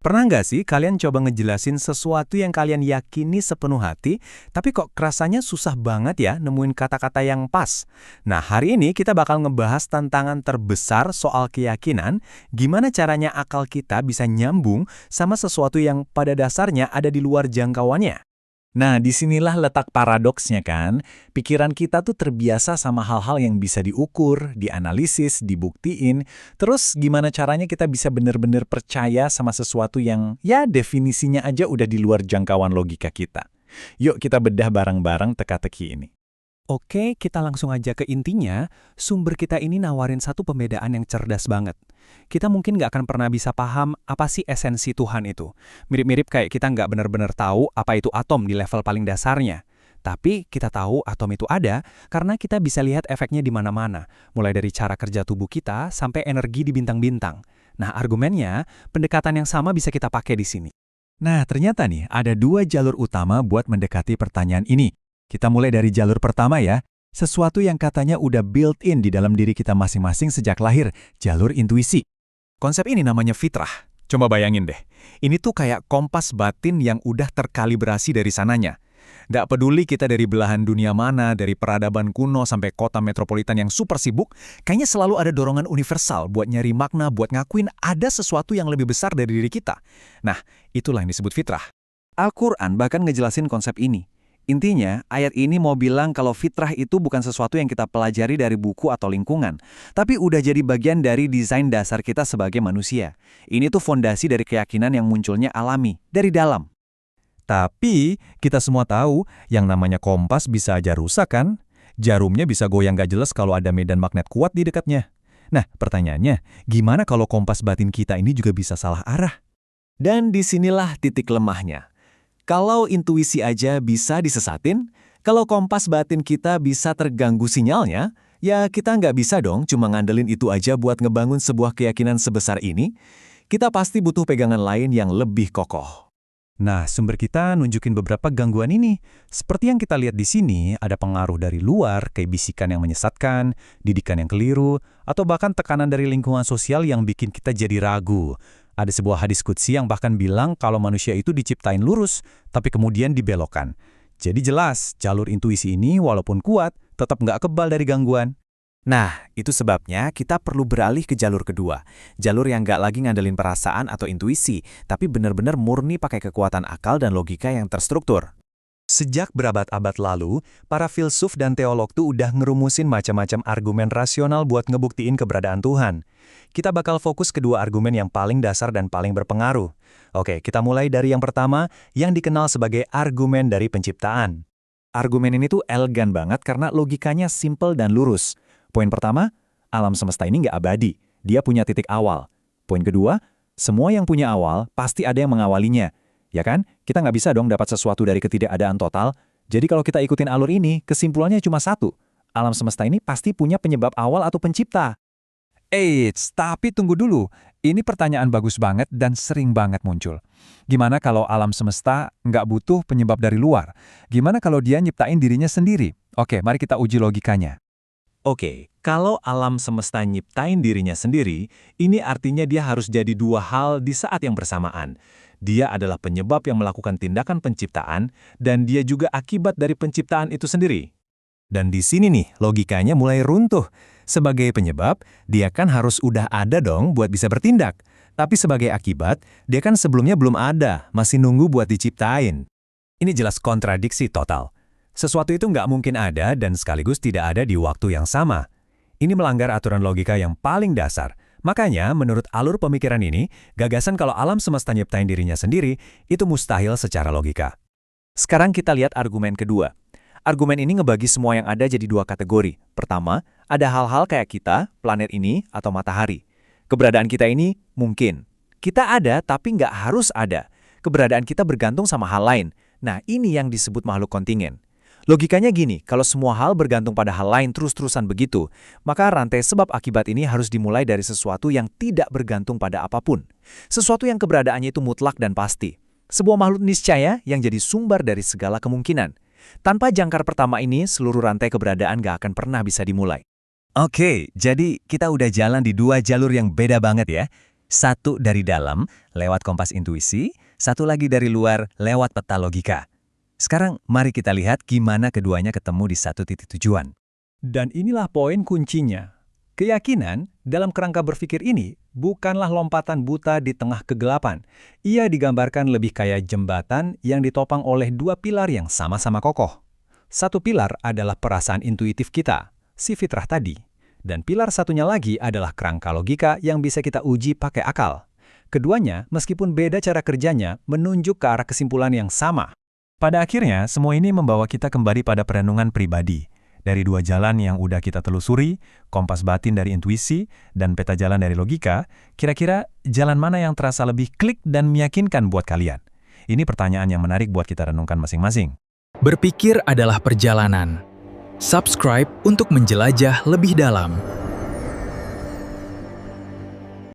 Pernah nggak sih kalian coba ngejelasin sesuatu yang kalian yakini sepenuh hati, tapi kok kerasanya susah banget ya nemuin kata-kata yang pas? Nah, hari ini kita bakal ngebahas tantangan terbesar soal keyakinan, gimana caranya akal kita bisa nyambung sama sesuatu yang pada dasarnya ada di luar jangkauannya. Nah, disinilah letak paradoksnya kan. Pikiran kita tuh terbiasa sama hal-hal yang bisa diukur, dianalisis, dibuktiin. Terus gimana caranya kita bisa benar-benar percaya sama sesuatu yang ya definisinya aja udah di luar jangkauan logika kita. Yuk kita bedah bareng-bareng teka-teki ini. Oke, kita langsung aja ke intinya. Sumber kita ini nawarin satu pembedaan yang cerdas banget. Kita mungkin nggak akan pernah bisa paham apa sih esensi Tuhan itu. Mirip-mirip kayak kita nggak benar-benar tahu apa itu atom di level paling dasarnya. Tapi kita tahu atom itu ada karena kita bisa lihat efeknya di mana-mana, mulai dari cara kerja tubuh kita sampai energi di bintang-bintang. Nah, argumennya, pendekatan yang sama bisa kita pakai di sini. Nah, ternyata nih ada dua jalur utama buat mendekati pertanyaan ini. Kita mulai dari jalur pertama ya, sesuatu yang katanya udah built-in di dalam diri kita masing-masing sejak lahir, jalur intuisi. Konsep ini namanya fitrah. Coba bayangin deh, ini tuh kayak kompas batin yang udah terkalibrasi dari sananya. Nggak peduli kita dari belahan dunia mana, dari peradaban kuno sampai kota metropolitan yang super sibuk, kayaknya selalu ada dorongan universal buat nyari makna, buat ngakuin ada sesuatu yang lebih besar dari diri kita. Nah, itulah yang disebut fitrah. Al-Quran bahkan ngejelasin konsep ini. Intinya, ayat ini mau bilang kalau fitrah itu bukan sesuatu yang kita pelajari dari buku atau lingkungan, tapi udah jadi bagian dari desain dasar kita sebagai manusia. Ini tuh fondasi dari keyakinan yang munculnya alami, dari dalam. Tapi, kita semua tahu, yang namanya kompas bisa aja rusak kan? Jarumnya bisa goyang gak jelas kalau ada medan magnet kuat di dekatnya. Nah, pertanyaannya, gimana kalau kompas batin kita ini juga bisa salah arah? Dan disinilah titik lemahnya. Kalau intuisi aja bisa disesatin, kalau kompas batin kita bisa terganggu sinyalnya, ya kita nggak bisa dong cuma ngandelin itu aja buat ngebangun sebuah keyakinan sebesar ini. Kita pasti butuh pegangan lain yang lebih kokoh. Nah, sumber kita nunjukin beberapa gangguan ini. Seperti yang kita lihat di sini, ada pengaruh dari luar, kayak bisikan yang menyesatkan, didikan yang keliru, atau bahkan tekanan dari lingkungan sosial yang bikin kita jadi ragu. Ada sebuah hadis qudsi yang bahkan bilang kalau manusia itu diciptain lurus, tapi kemudian dibelokkan. Jadi jelas, jalur intuisi ini walaupun kuat, tetap nggak kebal dari gangguan. Nah, itu sebabnya kita perlu beralih ke jalur kedua. Jalur yang nggak lagi ngandelin perasaan atau intuisi, tapi benar-benar murni pakai kekuatan akal dan logika yang terstruktur. Sejak berabad-abad lalu, para filsuf dan teolog tuh udah ngerumusin macam-macam argumen rasional buat ngebuktiin keberadaan Tuhan. Kita bakal fokus kedua argumen yang paling dasar dan paling berpengaruh. Oke, kita mulai dari yang pertama, yang dikenal sebagai argumen dari penciptaan. Argumen ini tuh elegan banget karena logikanya simple dan lurus. Poin pertama, alam semesta ini nggak abadi, dia punya titik awal. Poin kedua, semua yang punya awal pasti ada yang mengawalinya. Ya kan? Kita nggak bisa dong dapat sesuatu dari ketidakadaan total. Jadi kalau kita ikutin alur ini, kesimpulannya cuma satu. Alam semesta ini pasti punya penyebab awal atau pencipta. Eits, tapi tunggu dulu. Ini pertanyaan bagus banget dan sering banget muncul. Gimana kalau alam semesta nggak butuh penyebab dari luar? Gimana kalau dia nyiptain dirinya sendiri? Oke, mari kita uji logikanya. Oke, kalau alam semesta nyiptain dirinya sendiri, ini artinya dia harus jadi dua hal di saat yang bersamaan. Dia adalah penyebab yang melakukan tindakan penciptaan, dan dia juga akibat dari penciptaan itu sendiri. Dan di sini nih, logikanya mulai runtuh. Sebagai penyebab, dia kan harus udah ada dong buat bisa bertindak. Tapi sebagai akibat, dia kan sebelumnya belum ada, masih nunggu buat diciptain. Ini jelas kontradiksi total. Sesuatu itu nggak mungkin ada dan sekaligus tidak ada di waktu yang sama. Ini melanggar aturan logika yang paling dasar. Makanya, menurut alur pemikiran ini, gagasan kalau alam semesta nyiptain dirinya sendiri, itu mustahil secara logika. Sekarang kita lihat argumen kedua. Argumen ini ngebagi semua yang ada jadi dua kategori. Pertama, ada hal-hal kayak kita, planet ini, atau matahari. Keberadaan kita ini mungkin. Kita ada, tapi nggak harus ada. Keberadaan kita bergantung sama hal lain. Nah, ini yang disebut makhluk kontingen. Logikanya gini, kalau semua hal bergantung pada hal lain terus-terusan begitu, maka rantai sebab akibat ini harus dimulai dari sesuatu yang tidak bergantung pada apapun. Sesuatu yang keberadaannya itu mutlak dan pasti. Sebuah makhluk niscaya yang jadi sumber dari segala kemungkinan. Tanpa jangkar pertama ini, seluruh rantai keberadaan gak akan pernah bisa dimulai. Oke, jadi kita udah jalan di dua jalur yang beda banget ya. Satu dari dalam, lewat kompas intuisi, satu lagi dari luar, lewat peta logika. Sekarang, mari kita lihat gimana keduanya ketemu di satu titik tujuan. Dan inilah poin kuncinya. Keyakinan dalam kerangka berpikir ini bukanlah lompatan buta di tengah kegelapan. Ia digambarkan lebih kayak jembatan yang ditopang oleh dua pilar yang sama-sama kokoh. Satu pilar adalah perasaan intuitif kita, si fitrah tadi. Dan pilar satunya lagi adalah kerangka logika yang bisa kita uji pakai akal. Keduanya, meskipun beda cara kerjanya, menunjuk ke arah kesimpulan yang sama. Pada akhirnya, semua ini membawa kita kembali pada perenungan pribadi. Dari dua jalan yang udah kita telusuri, kompas batin dari intuisi, dan peta jalan dari logika, kira-kira jalan mana yang terasa lebih klik dan meyakinkan buat kalian? Ini pertanyaan yang menarik buat kita renungkan masing-masing. Berpikir adalah perjalanan. Subscribe untuk menjelajah lebih dalam.